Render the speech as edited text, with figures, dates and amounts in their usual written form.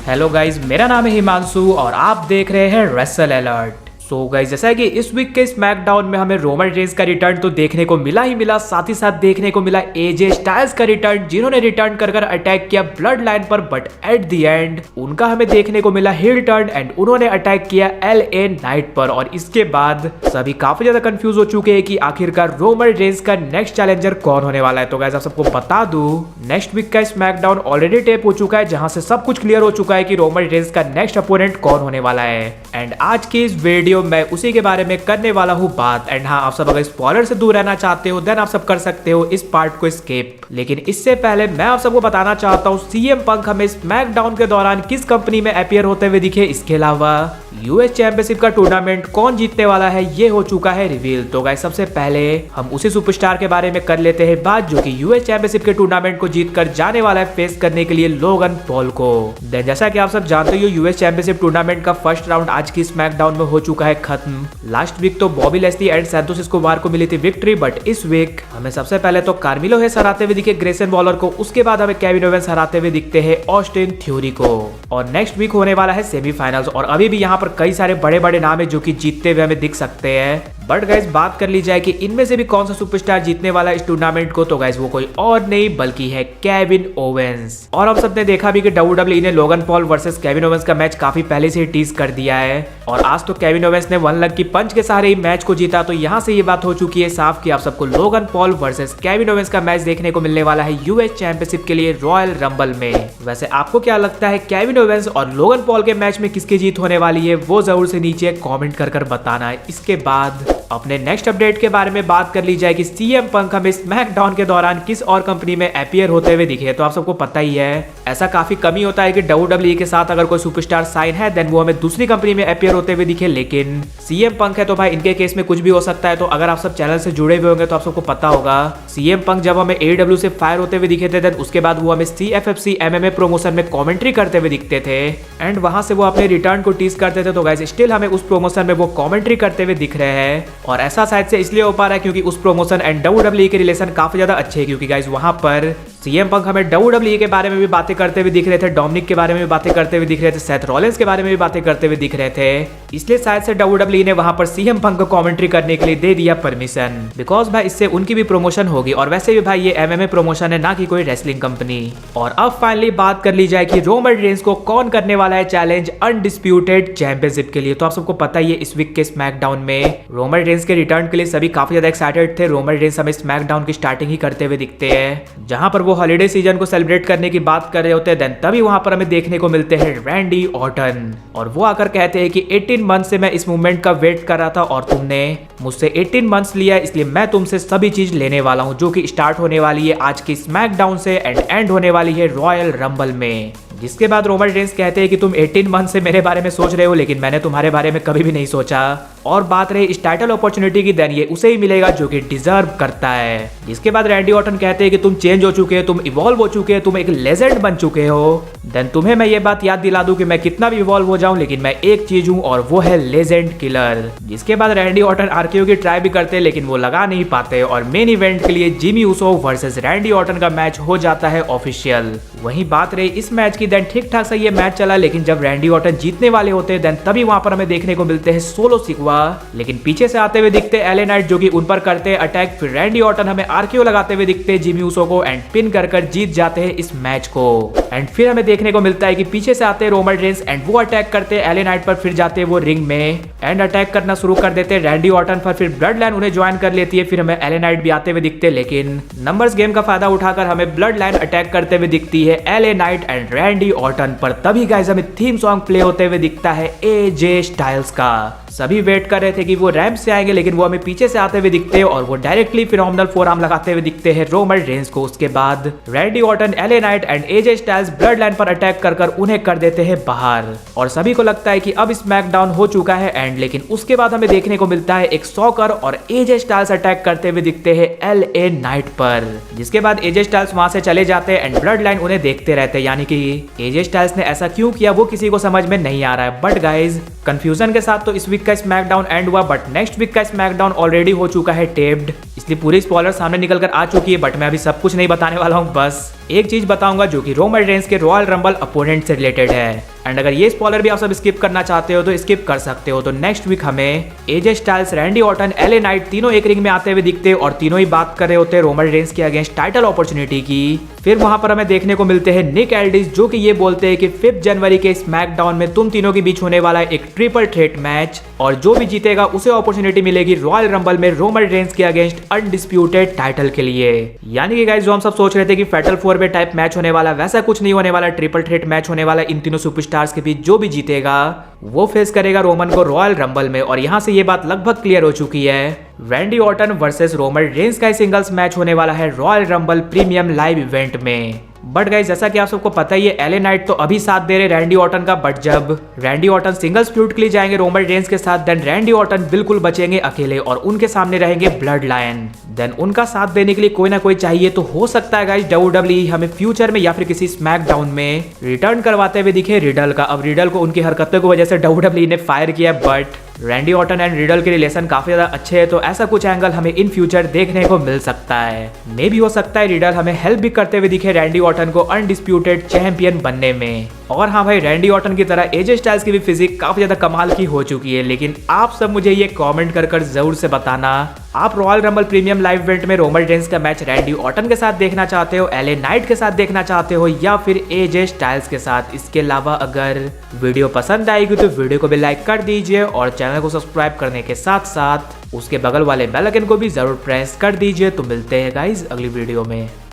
Hello guys, मेरा नाम है हिमांशु और आप देख रहे हैं रेसल अलर्ट। सो गाइज, जैसा कि इस वीक के स्मैकडाउन में हमें रोमन रेंस का रिटर्न तो देखने को मिला ही मिला, साथ ही साथ देखने को मिला एजे स्टाइल्स का रिटर्न, जिन्होंने रिटर्न कर अटैक किया ब्लड लाइन पर, बट एट द एंड उनका हमें देखने को मिला हिल टर्न एंड उन्होंने अटैक किया LA नाइट पर। और इसके बाद सभी काफी ज्यादा कंफ्यूज हो चुके हैं कि आखिरकार रोमन रेंस का नेक्स्ट चैलेंजर कौन होने वाला है। तो गाइज, आप सबको बता दूं, नेक्स्ट वीक का स्मैकडाउन ऑलरेडी टेप हो चुका है, जहां से सब कुछ क्लियर हो चुका है कि रोमन रेंस का नेक्स्ट अपोनेंट कौन होने वाला है। एंड आज की इस वीडियो मैं उसी के बारे में करने वाला हूँ बात। एंड हाँ, आप सब अगर स्पॉइलर से दूर रहना चाहते हो देन आप सब कर सकते हो इस पार्ट को स्किप। लेकिन इससे पहले मैं आप सबको बताना चाहता हूँ CM पंक हमें स्मैकडाउन के दौरान किस कंपनी में अपीयर होते हुए दिखे। इसके अलावा US चैंपियनशिप का टूर्नामेंट कौन जीतने वाला है ये हो चुका है रिवील। तो गाइस, सबसे पहले हम उसी सुपरस्टार के बारे में कर लेते हैं बात, जो कि US चैंपियनशिप के टूर्नामेंट को जीतकर जाने वाला है फेस करने के लिए लोगन पॉल को। देन जैसा कि आप सब जानते हो, US चैंपियनशिप टूर्नामेंट का फर्स्ट राउंड आज की स्मैकडाउन में हो चुका है खत्म। लास्ट वीक तो Bobby Lashley and Santos Escobar को मिली थी विक्ट्री, बट इस वीक हमें सबसे पहले तो कार्मिलो हेस हराते हुए दिखे ग्रेसन वॉलर को, उसके बाद हमें केविन ओवेंस हराते हुए दिखते हैं ऑस्टिन थ्योरी को। और नेक्स्ट वीक होने वाला है सेमीफाइनल्स, और अभी भी यहाँ पर कई सारे बड़े बड़े नाम है जो कि जीतते हुए हमें दिख सकते हैं। बट गाइस, बात कर ली जाए कि इनमें से भी कौन सा सुपरस्टार जीतने वाला है इस टूर्नामेंट को, तो गाइस वो कोई और नहीं बल्कि है केविन ओवेंस। और हम सबने देखा भी कि WWE ने Logan Paul versus Kevin Owens का मैच काफी पहले से ही टीज कर दिया है, और आज तो केविन ओवेंस ने वन लक की पंच के सहारे ही मैच को जीता। तो यहाँ से ये बात हो चुकी है साफ कि आप सबको Logan Paul versus Kevin Owens का मैच देखने को मिलने वाला है US चैंपियनशिप के लिए रॉयल रंबल में। वैसे आपको क्या लगता है, केविन ओवेंस और लोगन पॉल के मैच में किसकी जीत होने वाली है, वो जरूर से नीचे कॉमेंट कर बताना है। इसके बाद अपने नेक्स्ट अपडेट के बारे में बात कर ली जाए कि CM पंक हमें स्मैकडाउन के दौरान किस और कंपनी में अपीयर होते हुए दिखे। तो आप सबको पता ही है, ऐसा काफी कमी होता है कि WWE के साथ अगर कोई सुपरस्टार साइन है देन वो हमें दूसरी कंपनी में अपीयर होते हुए दिखे। लेकिन CM पंक है तो भाई इनके केस में कुछ भी हो सकता है। तो अगर आप सब चैनल से जुड़े हुए होंगे तो आप सबको पता होगा, CM पंक जब हमें AEW से फायर होते हुए दिखे थे, देन उसके बाद वो हमें CFFC MMA प्रोमोशन में कॉमेंट्री करते हुए दिखते थे, एंड वहां से वो अपने रिटर्न को टीज करते थे। तो गाइस, स्टिल हमें उस प्रोमोशन में वो कॉमेंट्री करते हुए दिख रहे हैं, और ऐसा शायद से इसलिए हो पा रहा है क्योंकि उस प्रोमोशन एंड WWE के रिलेशन काफी ज्यादा अच्छे हैं। क्योंकि गाइस, वहां पर CM पंक हमें WWE के बारे में भी बातें करते हुए दिख रहे थे, डोमिनिक के बारे में भी बातें करते हुए दिख रहे थे, सेथ रॉलिंस के बारे में भी बातें करते हुए दिख रहे थे। इसलिए शायद से WWE ने वहां पर CM पंक को कमेंट्री करने के लिए दे दिया परमिशन, बिकॉज भाई इससे उनकी भी प्रमोशन होगी। और वैसे भी भाई ये MMA प्रमोशन है, ना कि कोई रेसलिंग कंपनी। और अब फाइनली बात कर ली जाए कि रोमन रेंस को कौन करने वाला है चैलेंज अनडिस्प्यूटेड चैंपियनशिप के लिए। तो आप सबको पता ही है, इस वीक के स्मैकडाउन में रोमन रेंस के रिटर्न के लिए सभी काफी ज्यादा एक्साइटेड थे। रोमन रेंस हमें स्मैकडाउन की स्टार्टिंग ही करते हुए दिखते हैं, जहां पर वो हॉलीडे सीजन को सेलिब्रेट करने की बात कर रहे होते हैं। देन तभी वहां पर हमें देखने को मिलते हैं रैंडी ऑर्टन, और वो आकर कहते हैं कि 18 मंथ से मैं इस मूवमेंट का वेट कर रहा था और तुमने मुझसे 18 मंथ्स लिया, इसलिए मैं तुमसे सभी चीज लेने वाला हूं, जो कि स्टार्ट होने वाली है आज की स्मैकडाउन से एंड एंड होने वाली है रॉयल रंबल में। जिसके बाद रोमन रेंस कहते हैं कि तुम 18 मंथ से मेरे बारे में सोच रहे हो, लेकिन मैंने तुम्हारे बारे में कभी भी नहीं सोचा। और बात रही इस टाइटल अपॉर्चुनिटी की, देन ये उसे ही मिलेगा जो कि डिजर्व करता है। जिसके बाद रैंडी ऑर्टन कहते हैं कि तुम चेंज हो चुके हो, तुम इवॉल्व हो चुके हो, तुम एक लेजेंड बन चुके हो। देन तुम्हें मैं ये बात याद दिला दूं कि मैं कितना भी इवॉल्व हो जाऊं, लेकिन मैं एक चीज हूं और वो है लेजेंड किलर। जिसके बाद रैंडी ऑर्टन RKO की ट्राई भी करते हैं, लेकिन वो लगा नहीं पाते, और मेन इवेंट के लिए Jimmy Uso versus Randy Orton का मैच हो जाता है ऑफिशियल। वहीं बात रही इस मैच की, देन ठीक ठाक सा ये मैच चला, लेकिन जब रैंडी ऑर्टन जीतने वाले होते हैं देन तभी वहां पर हमें देखने को मिलते हैं सोलो सिक्वा, लेकिन पीछे से आते हुए दिखते LA नाइट, जो कि उन पर करते हैं अटैक। फिर रैंडी ऑर्टन हमें RKO लगाते हुए दिखते हैं जिमी ऊसो को, एंड पिन कर जीत जाते हैं इस मैच को। एंड फिर हमें देखने को मिलता है कि पीछे से आते हैं रोमन रेंस एंड वो अटैक करते हैं LA नाइट पर, फिर जाते हैं वो रिंग में एंड अटैक करना शुरू कर देते हैं रैंडी ऑर्टन पर। फिर ब्लड लाइन उन्हें ज्वाइन कर लेती है, फिर हमें LA नाइट भी आते हुए दिखते हैं, लेकिन नंबर्स गेम का फायदा उठाकर हमें ब्लड लाइन अटैक करते हुए दिखती है LA night and Randy Orton पर। तभी गाइस हमें थीम सॉन्ग प्ले होते हुए दिखता है AJ स्टाइल्स का। सभी वेट कर रहे थे कि वो रैंप से आएंगे, लेकिन वो हमें पीछे से आते हुए दिखते हैं और वो डायरेक्टली फिनोमिनल फोरआर्म लगाते हुए दिखते हैं रोमन रेंस को। उसके बाद Randy Orton, LA night and AJ styles blood line पर अटैक कर उन्हें कर देते हैं बाहर, और सभी को लगता है कि अब स्मैकडाउन हो चुका है एंड। लेकिन उसके बाद हमें देखने को मिलता है एक सॉकर और AJ स्टाइल्स अटैक करते हुए दिखते हैं LA नाइट पर। जिसके बाद AJ स्टाइल्स वहां से चले जाते हैं एंड ब्लड लाइन उन्हें देखते रहते हैं, यानी कि AJ स्टाइल्स ने ऐसा क्यों किया वो किसी को समझ में नहीं आ रहा है। बट गाइज, कंफ्यूजन के साथ तो इस वीक का स्मैकडाउन एंड हुआ, बट नेक्स्ट वीक का स्मैकडाउन ऑलरेडी हो चुका है टेप्ड। इसलिए पूरी स्पॉइलर सामने निकल कर आ चुकी है, बट मैं अभी सब कुछ नहीं बताने वाला हूँ। बस एक चीज बताऊंगा जो कि रोमन रेंस के रॉयल रंबल अपोनेंट से रिलेटेड है। एंड अगर ये स्पॉइलर भी आप सब स्किप करना चाहते हो तो स्किप कर सकते हो। तो नेक्स्ट वीक हमें AJ Styles, Randy Orton, LA Knight तीनों एक रिंग में आते हुए दिखते और तीनों ही बात कर रहे होते हैं रोमन रेंस के अगेंस्ट टाइटल अपॉर्चुनिटी की। फिर वहां पर हमें देखने को मिलते हैं निक एल्डिस, जो कि ये बोलते हैं कि 5 जनवरी के स्मैकडाउन में तुम तीनों के बीच होने वाला है एक ट्रिपल थ्रेट मैच, और जो भी जीतेगा उसे अपॉर्चुनिटी मिलेगी रॉयल रंबल में रोमन रेंस के अगेंस्ट अनडिस्प्यूटेड टाइटल के लिए। यानी कि गाइस जो हम सब सोच रहे थे कि फैटल 4 वे टाइप मैच होने वाला, वैसा कुछ नहीं होने वाला। ट्रिपल थ्रेट मैच होने वाला इन तीनों सुपरस्टार्स के बीच। जो भी जीतेगा वो फेस करेगा रोमन को रॉयल रंबल में। और यहां से ये बात लगभग क्लियर हो चुकी है। Randy Orton versus Roman Reigns का सिंगल्स मैच होने वाला है royal rumble premium live event में। बट गाइस जैसा कि आप सबको पता ही है, एले नाइट तो अभी साथ दे रहे रैंडी ऑर्टन का, बट जब रैंडी ऑर्टन सिंगल्स फ्यूड के लिए जाएंगे रोमन रेंस के साथ, देन रैंडी ऑर्टन बिल्कुल बचेंगे अकेले और उनके सामने रहेंगे ब्लड लायन। देन उनका साथ देने के लिए कोई ना कोई चाहिए। तो हो सकता है गाइस WWE हमें फ्यूचर में या फिर किसी स्मैकडाउन में रिटर्न करवाते हुए दिखे रिडल का। अब रिडल को उनकी हरकतों की वजह से WWE ने फायर किया, but Randy Orton and riddle के रिलेशन काफी ज्यादा अच्छे हैं, तो ऐसा कुछ एंगल हमें इन फ्यूचर देखने को मिल सकता है। मे भी हो सकता है रिडल हमें हेल्प भी करते हुए दिखे रैंडी ऑर्टन को अनडिस्प्यूटेड चैंपियन बनने में। और हाँ भाई, रैंडी ऑर्टन की तरह एजे स्टाइल्स की भी फिजिक काफी ज्यादा कमाल की हो चुकी है। लेकिन आप सब मुझे ये कमेंट कर जरूर से बताना, आप royal rumble premium live event में रोमन रेंस का मैच रैंडी ऑर्टन के साथ देखना चाहते हो, एले नाइट के साथ देखना चाहते हो, या फिर एजे स्टाइल्स के साथ। इसके अलावा अगर वीडियो पसंद आएगी तो वीडियो को भी लाइक कर दीजिए और चैनल को सब्सक्राइब करने के साथ साथ उसके बगल वाले बेल आइकन को भी जरूर प्रेस कर दीजिए। तो मिलते हैं गाइज अगली वीडियो में।